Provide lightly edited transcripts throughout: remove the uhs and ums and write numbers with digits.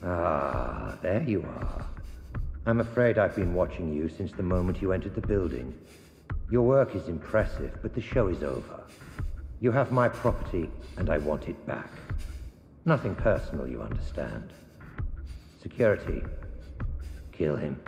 Ah, there you are. I'm afraid I've been watching you since the moment you entered the building. Your work is impressive, but the show is over. You have my property, and I want it back. Nothing personal, you understand. Security. Kill him.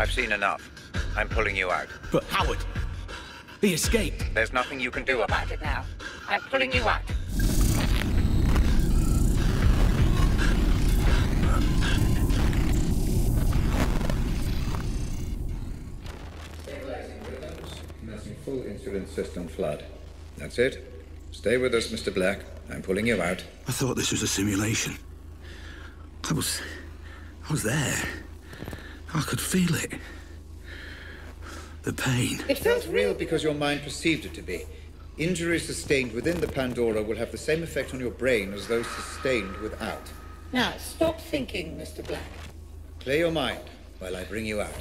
I've seen enough. I'm pulling you out. But Howard, he escaped. There's nothing you can do about it now. I'm pulling you out. Stabilizing rhythms, commencing full insulin system flood. That's it. Stay with us, Mr. Black. I'm pulling you out. I thought this was a simulation. I was there. I could feel it. The pain. It felt real because your mind perceived it to be. Injuries sustained within the Pandora will have the same effect on your brain as those sustained without. Now, stop thinking, Mr. Black. Clear your mind while I bring you out.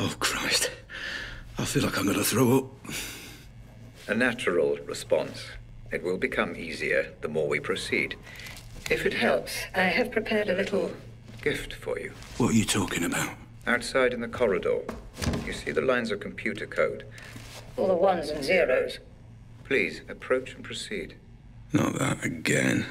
Oh, Christ. I feel like I'm gonna throw up. A natural response. It will become easier the more we proceed. If it helps, I have prepared a little... gift for you. What are you talking about? Outside in the corridor, you see the lines of computer code. all the ones and zeros. Please, approach and proceed. Not that again.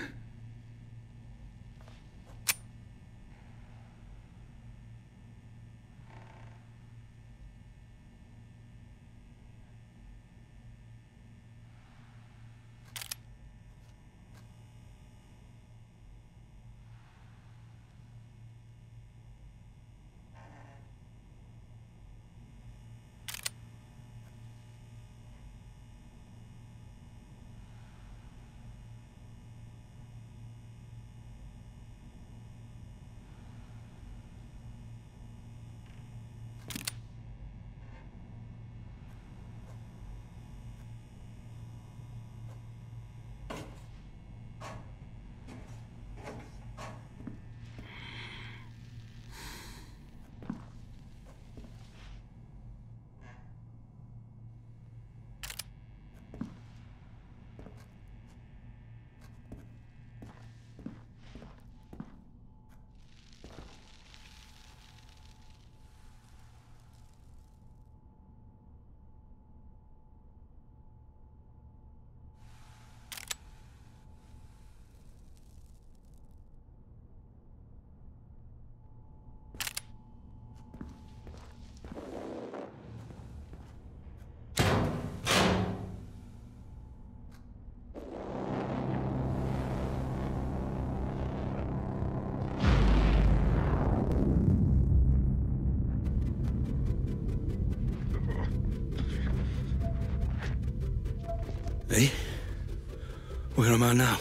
Eh? Where am I now?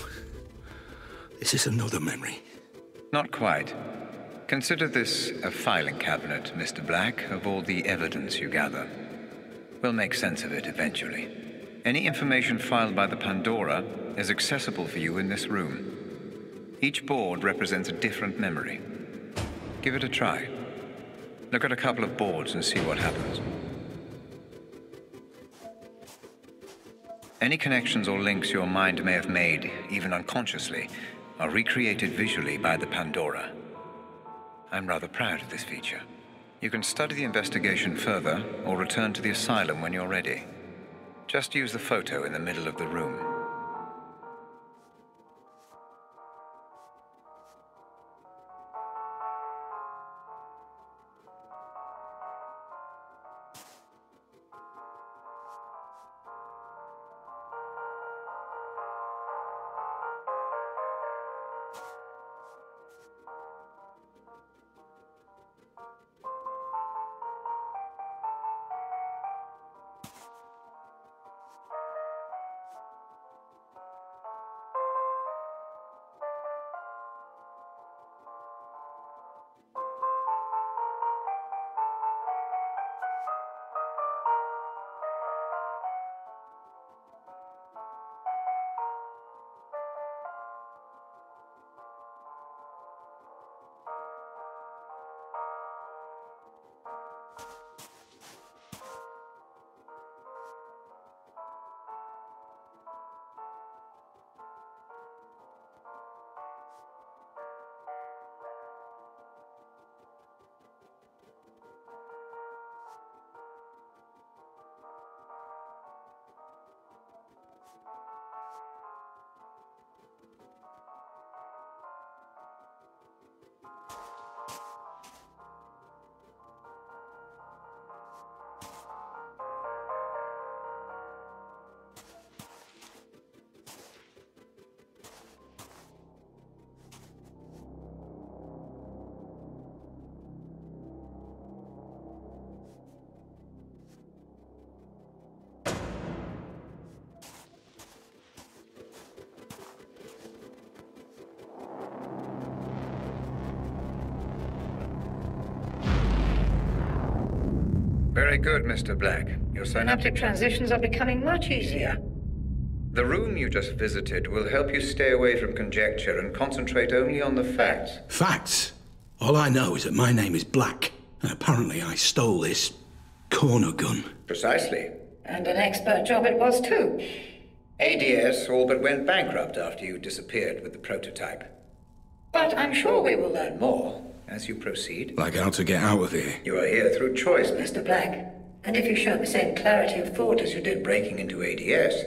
Is this another memory? Not quite. Consider this a filing cabinet, Mr. Black, of all the evidence you gather. We'll make sense of it eventually. Any information filed by the Pandora is accessible for you in this room. Each board represents a different memory. Give it a try. Look at a couple of boards and see what happens. Any connections or links your mind may have made, even unconsciously, are recreated visually by the Pandora. I'm rather proud of this feature. You can study the investigation further, or return to the asylum when you're ready. Just use the photo in the middle of the room. Very good, Mr. Black. Your Synaptic transitions are becoming much easier. The room you just visited will help you stay away from conjecture and concentrate only on the facts. Facts? All I know is that my name is Black, and apparently I stole this corner gun. Precisely. And an expert job it was too. ADS all but went bankrupt after you disappeared with the prototype. But I'm sure we will learn more. As you proceed, Like how to get out of here. you are here through choice, Mr. Black, and if you show the same clarity of thought as you did breaking into ADS,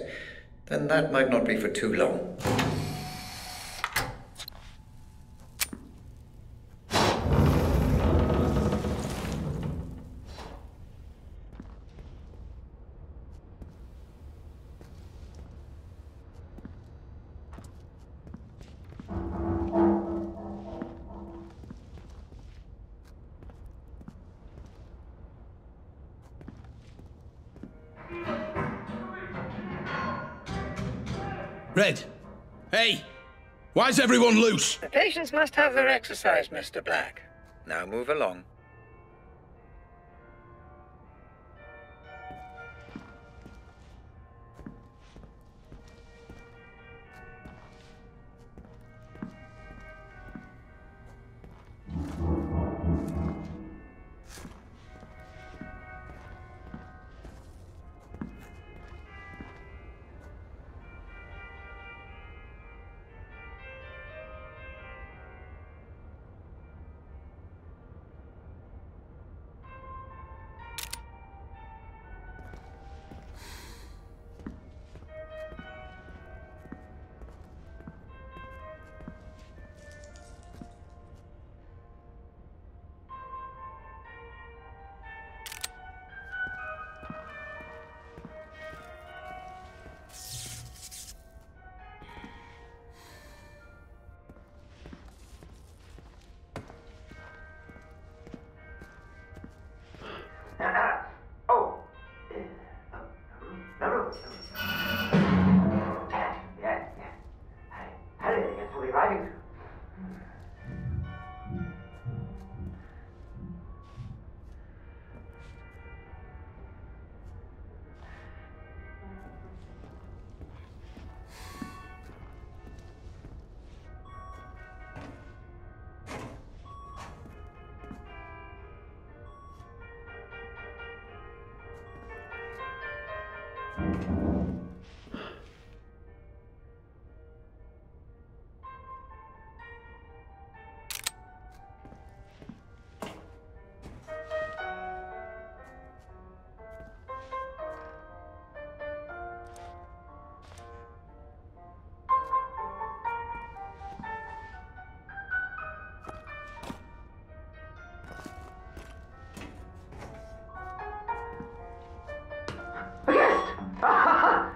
then that might not be for too long. Red! Hey! Why's everyone loose? The patients must have their exercise, Mr. Black. Now move along.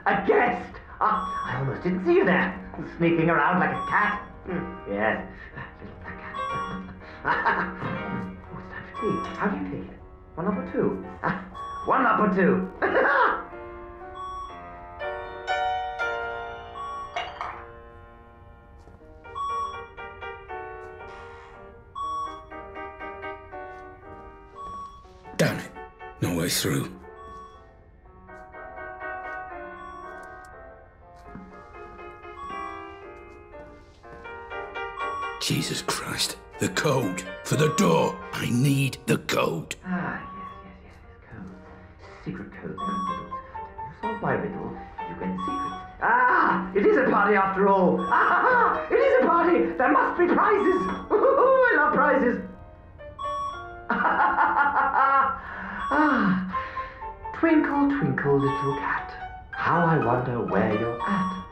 A guest! I almost didn't see you there, sneaking around like a cat. Yes, little black cat. Oh, it's time for tea. How do you take it? 1 up or 2? 1 up or 2? Damn it. No way through. Jesus Christ. The code for the door. I need the code. Yes, code. Secret code. You solve my riddle, you get secrets. It is a party after all. It is a party. There must be prizes. I love prizes. Twinkle, twinkle, little cat, how I wonder where you're at.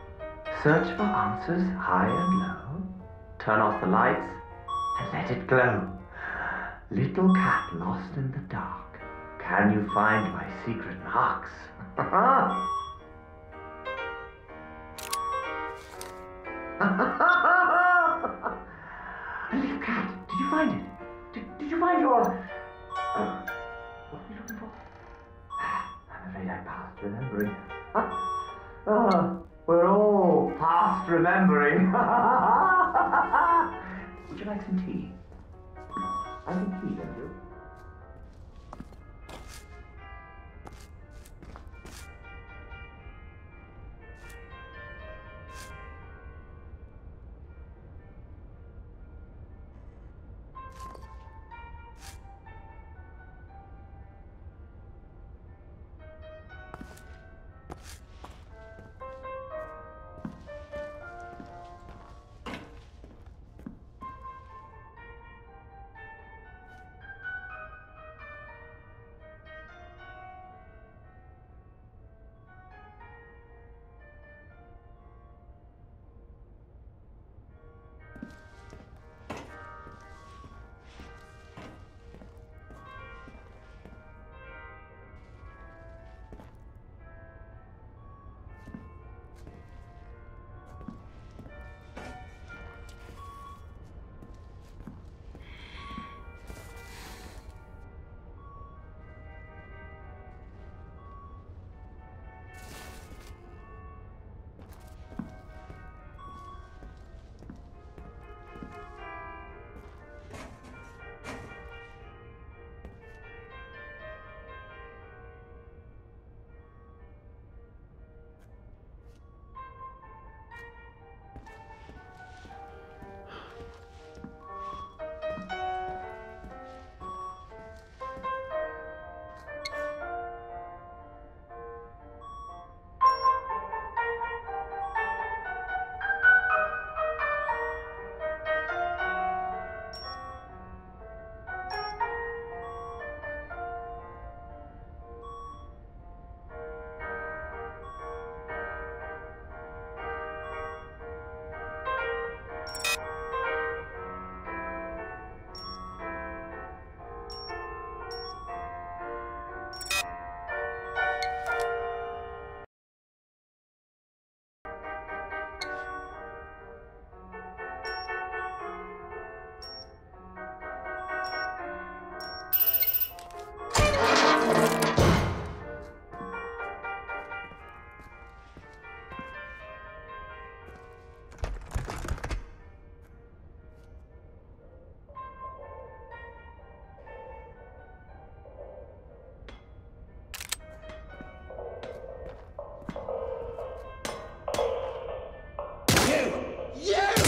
Search for answers high and low. Turn off the lights and let it glow. Little cat lost in the dark, can you find my secret marks? Little cat, did you find it? Did you find your... what are you looking for? I'm afraid I'm past remembering. We're all past remembering. Would you like some tea? I think tea, don't you?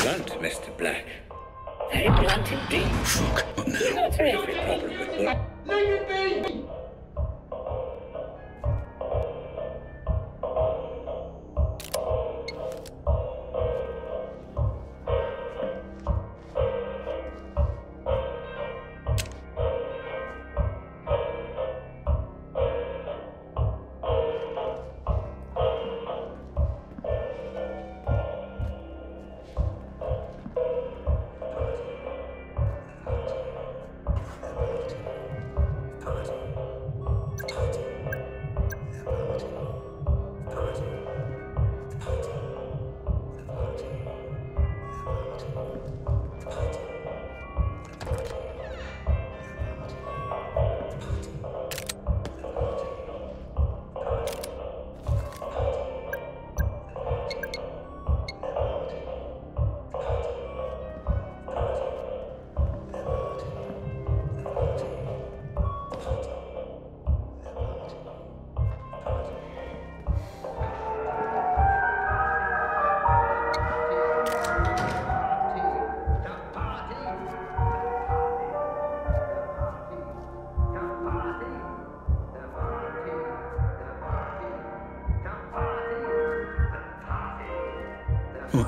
Blunt, Mr. Black. Very blunt indeed. Fuck, what now? Not for every problem with Leave it be!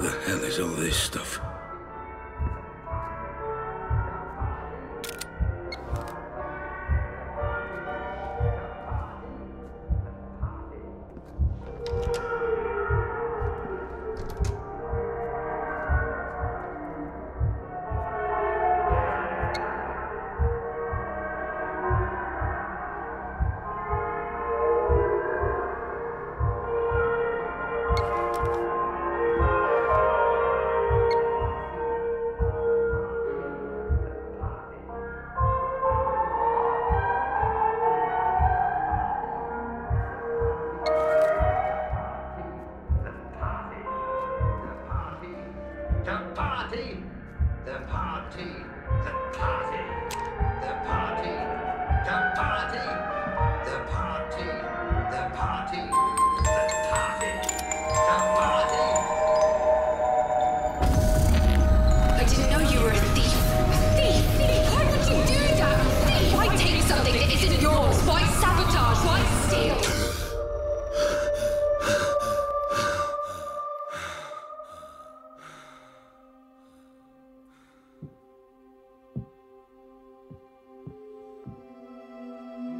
What the hell is all this stuff?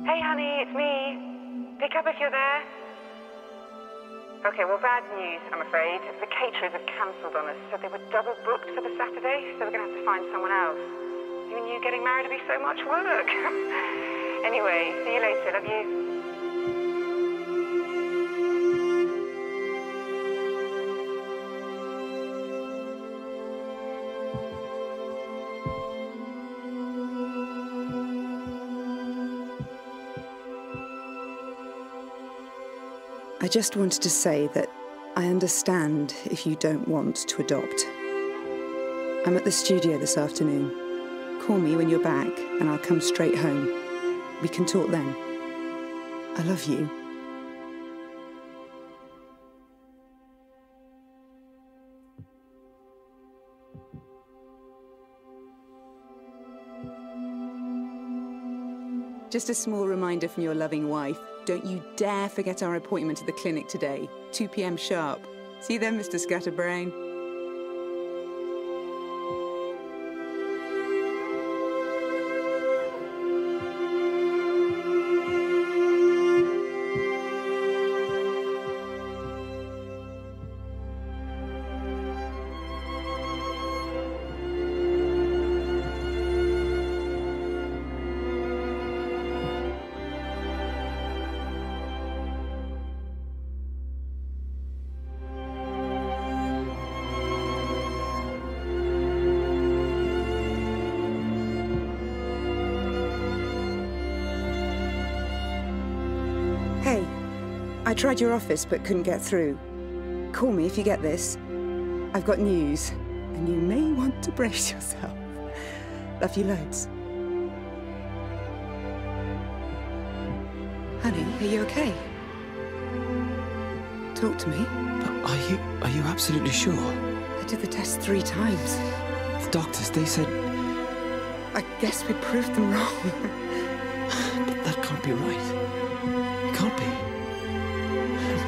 Hey honey, it's me. Pick up if you're there. Okay, well, bad news, I'm afraid. The caterers have cancelled on us, so they were double booked for the Saturday, so we're going to have to find someone else. Who knew getting married would be so much work? Anyway, see you later, love you. I just wanted to say that I understand if you don't want to adopt. I'm at the studio this afternoon. Call me when you're back and I'll come straight home. We can talk then. I love you. Just a small reminder from your loving wife. Don't you dare forget our appointment at the clinic today, 2 p.m. sharp. See you then, Mr. Scatterbrain. Hey, I tried your office but couldn't get through. Call me if you get this. I've got news, and you may want to brace yourself. Love you loads. Honey, are you okay? Talk to me. But are you absolutely sure? I did the test 3 times. The doctors, they said... I guess we proved them wrong. But that can't be right. It can't be.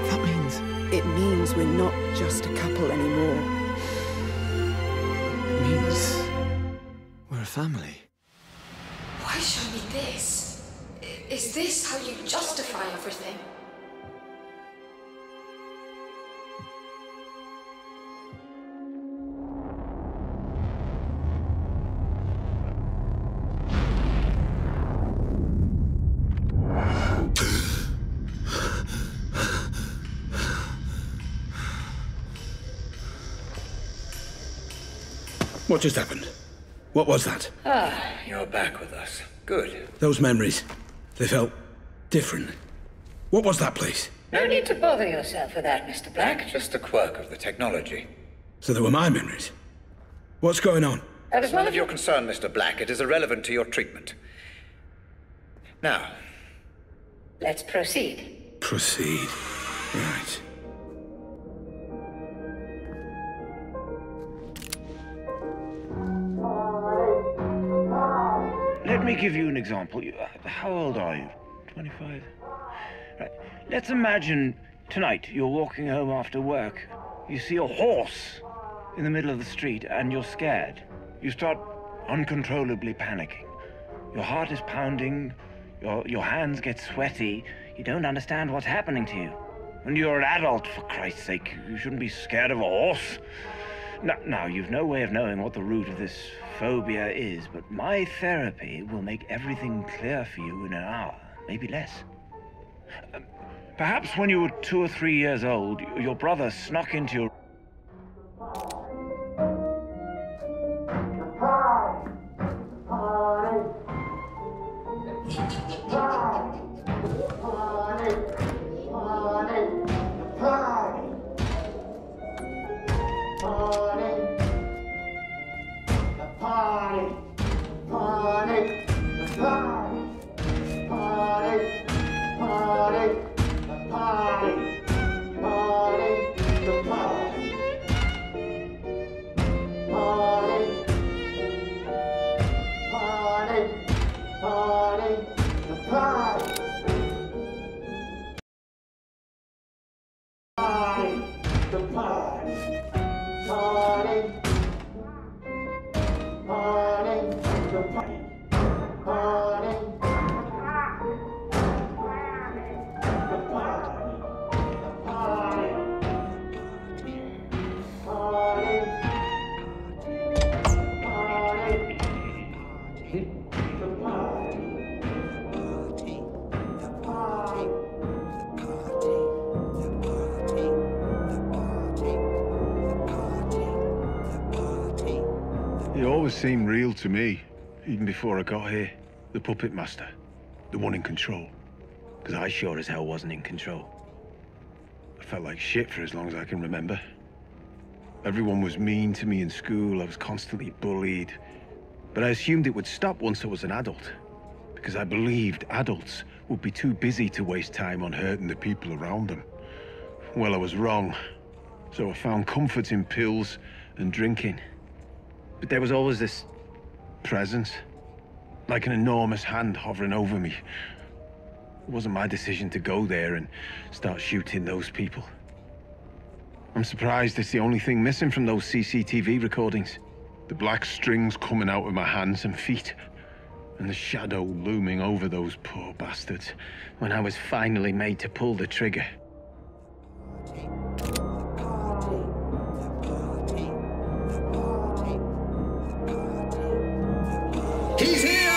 That means... It means we're not just a couple anymore. It means... we're a family. Why show me this? Is this how you justify everything? What just happened? What was that? Ah, you're back with us. Good. Those memories, they felt different. What was that place? No need to bother yourself with that, Mr. Black. Just a quirk of the technology. So they were my memories. What's going on? That is none of your concern, Mr. Black. It is irrelevant to your treatment. Now... Let's proceed. Proceed. Right. Let me give you an example. How old are you? 25? Right. Let's imagine tonight you're walking home after work. You see a horse in the middle of the street and you're scared. You start uncontrollably panicking. Your heart is pounding, your hands get sweaty. You don't understand what's happening to you. When you're an adult, for Christ's sake, you shouldn't be scared of a horse. Now, you've no way of knowing what the root of this phobia is, but my therapy will make everything clear for you in an hour, maybe less. Perhaps when you were 2 or 3 years old, your brother snuck into your... It always seemed real to me, even before I got here. The puppet master, the one in control. Because I sure as hell wasn't in control. I felt like shit for as long as I can remember. Everyone was mean to me in school, I was constantly bullied. But I assumed it would stop once I was an adult. Because I believed adults would be too busy to waste time on hurting the people around them. Well, I was wrong. So I found comfort in pills and drinking. But there was always this presence, like an enormous hand hovering over me. It wasn't my decision to go there and start shooting those people. I'm surprised it's the only thing missing from those CCTV recordings. The black strings coming out of my hands and feet, and the shadow looming over those poor bastards when I was finally made to pull the trigger. He's here!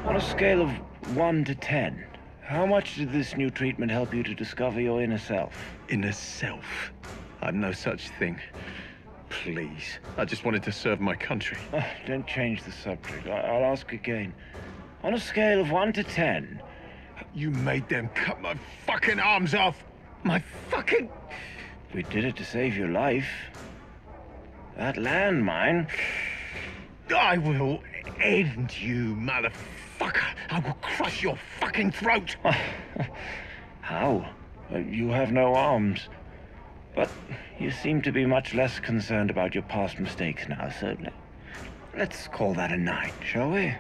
On a scale of 1 to 10, how much did this new treatment help you to discover your inner self? Inner self? I'm no such thing. Please. I just wanted to serve my country. Oh, don't change the subject. I'll ask again. On a scale of 1 to 10... You made them cut my fucking arms off! My fucking... We did it to save your life. That landmine... I will end you, motherfucker! I will crush your fucking throat! How? You have no arms. But you seem to be much less concerned about your past mistakes now, so let's call that a 9, shall we?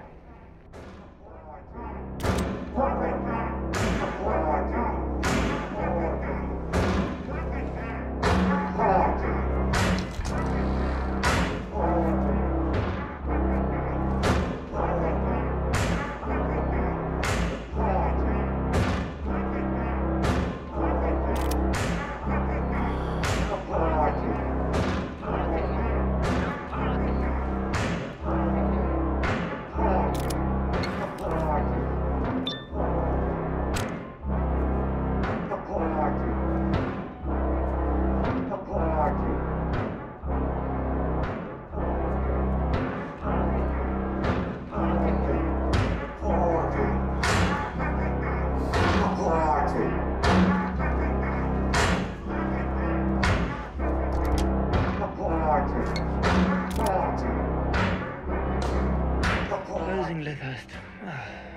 Closing Lythurst.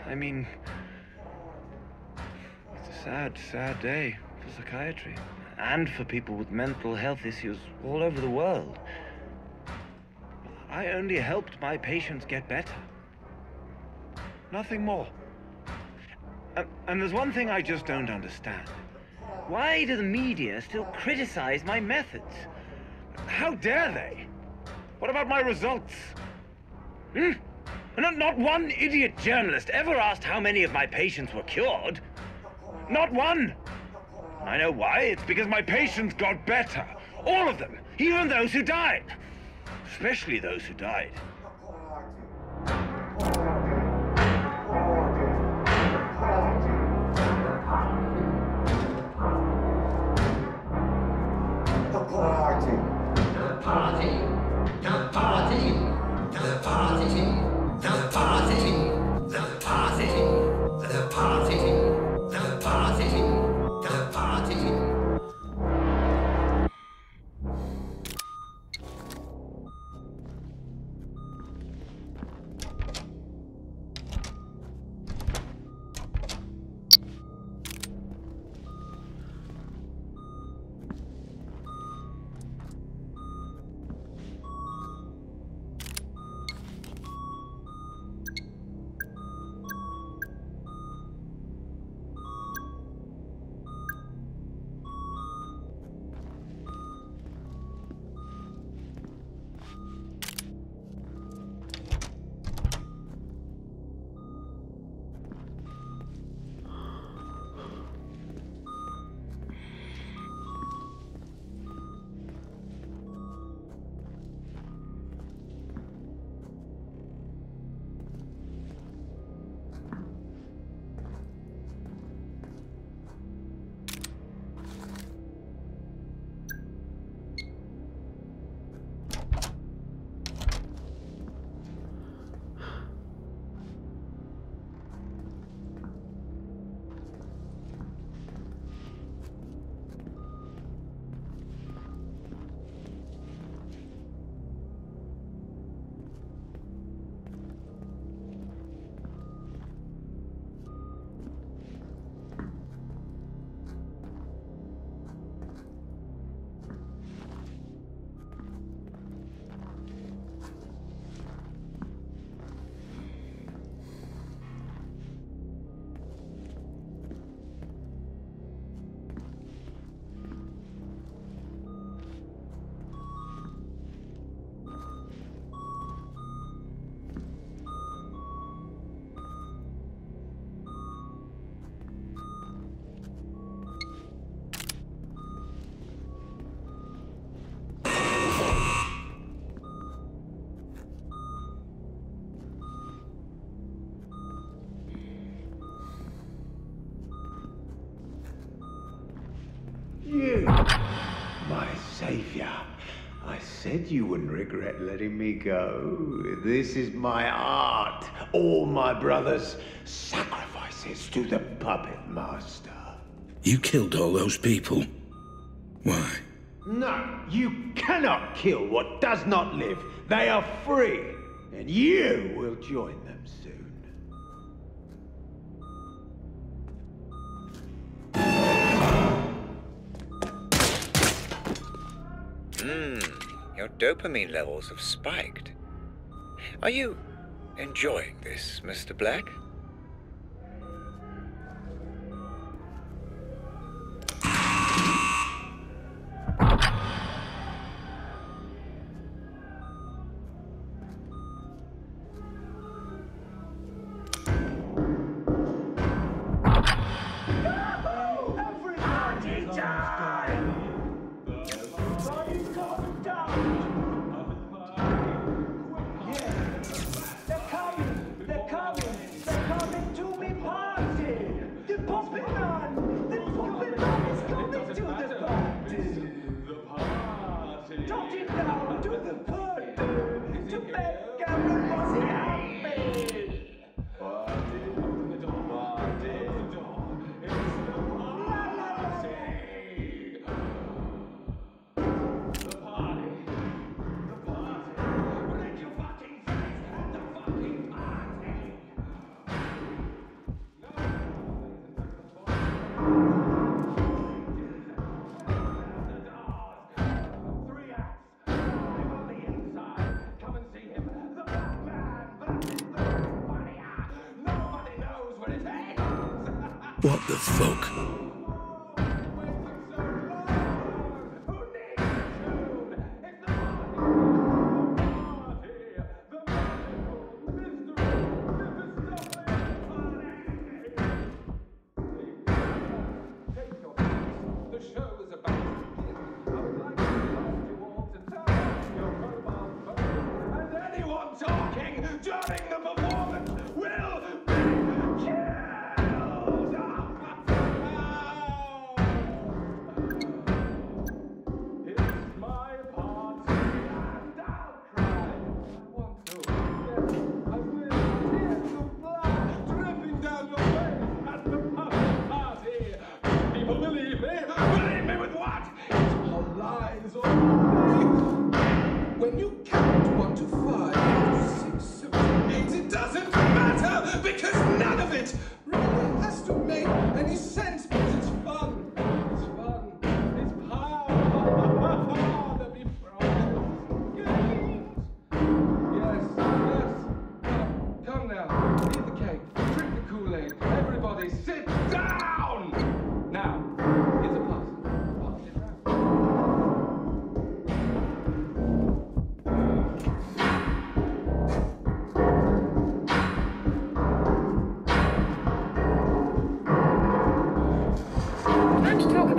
I mean, it's a sad, sad day for psychiatry and for people with mental health issues all over the world. I only helped my patients get better. Nothing more. And there's one thing I just don't understand. Why do the media still criticize my methods? How dare they? What about my results? Not one idiot journalist ever asked how many of my patients were cured. Not one. I know why. It's because my patients got better. All of them. Even those who died. Especially those who died. You, my savior. I said you wouldn't regret letting me go. This is my art. All my brothers' sacrifices to the puppet master. You killed all those people. Why? No, you cannot kill what does not live. They are free, and you will join them soon. Your dopamine levels have spiked. Are you enjoying this, Mr. Black? What the fuck?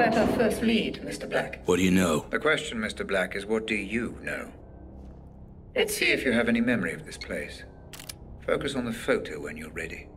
Our first lead, Mr. Black. What do you know? The question, Mr. Black, is what do you know? Let's see if you have any memory of this place. Focus on the photo when you're ready.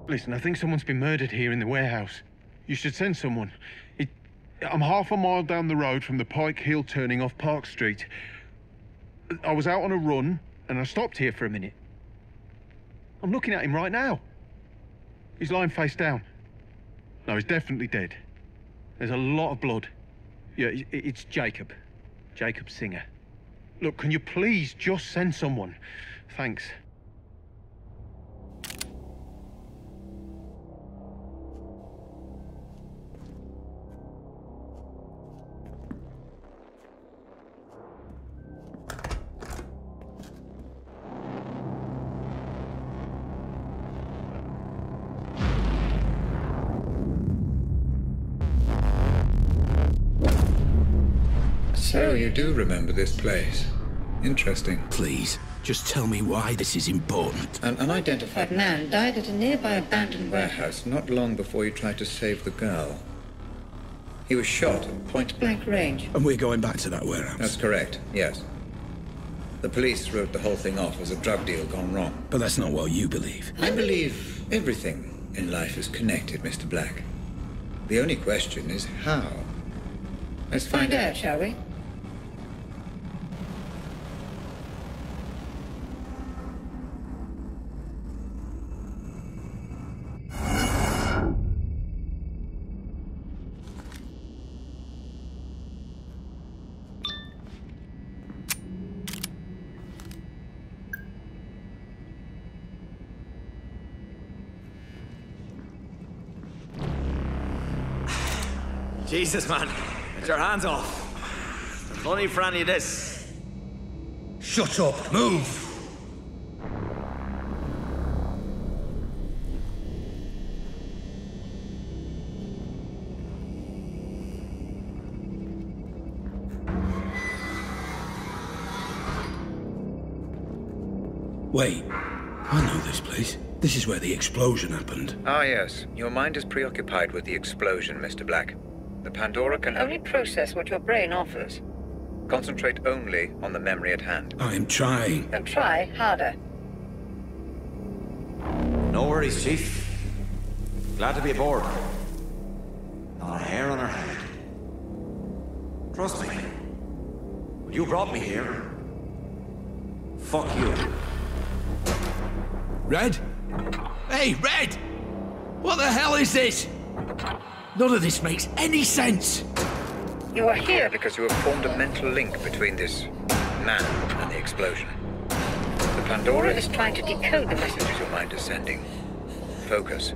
Listen, I think someone's been murdered here in the warehouse. You should send someone. I'm half a mile down the road from the Pike Hill turning off Park Street. I was out on a run, and I stopped here for a minute. I'm looking at him right now. He's lying face down. No, he's definitely dead. There's a lot of blood. Yeah, it's Jacob. Jacob Singer. Look, can you please just send someone? Thanks. So you do remember this place. Interesting. Please, just tell me why this is important. An unidentified man died at a nearby abandoned warehouse not long before you tried to save the girl. He was shot at point-blank range. And we're going back to that warehouse? That's correct, yes. The police wrote the whole thing off as a drug deal gone wrong. But that's not what you believe. I believe everything in life is connected, Mr. Black. The only question is how. Let's find out, shall we? Jesus, man. Get your hands off. There's no need for any of this. Shut up. Move. Wait. I know this place. This is where the explosion happened. Ah, yes. Your mind is preoccupied with the explosion, Mr. Black. The Pandora can only process what your brain offers. Concentrate only on the memory at hand. I am trying. Then try harder. No worries, Chief. Glad to be aboard. Not a hair on her head. Trust me. When you brought me here, fuck you. Red? Hey, Red! What the hell is this? None of this makes any sense. You are here because you have formed a mental link between this man and the explosion. The Pandora is trying to decode the messages your mind is sending. Focus.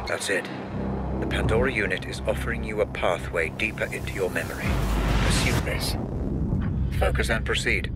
That's it. The Pandora unit is offering you a pathway deeper into your memory. Pursue this. Focus and proceed.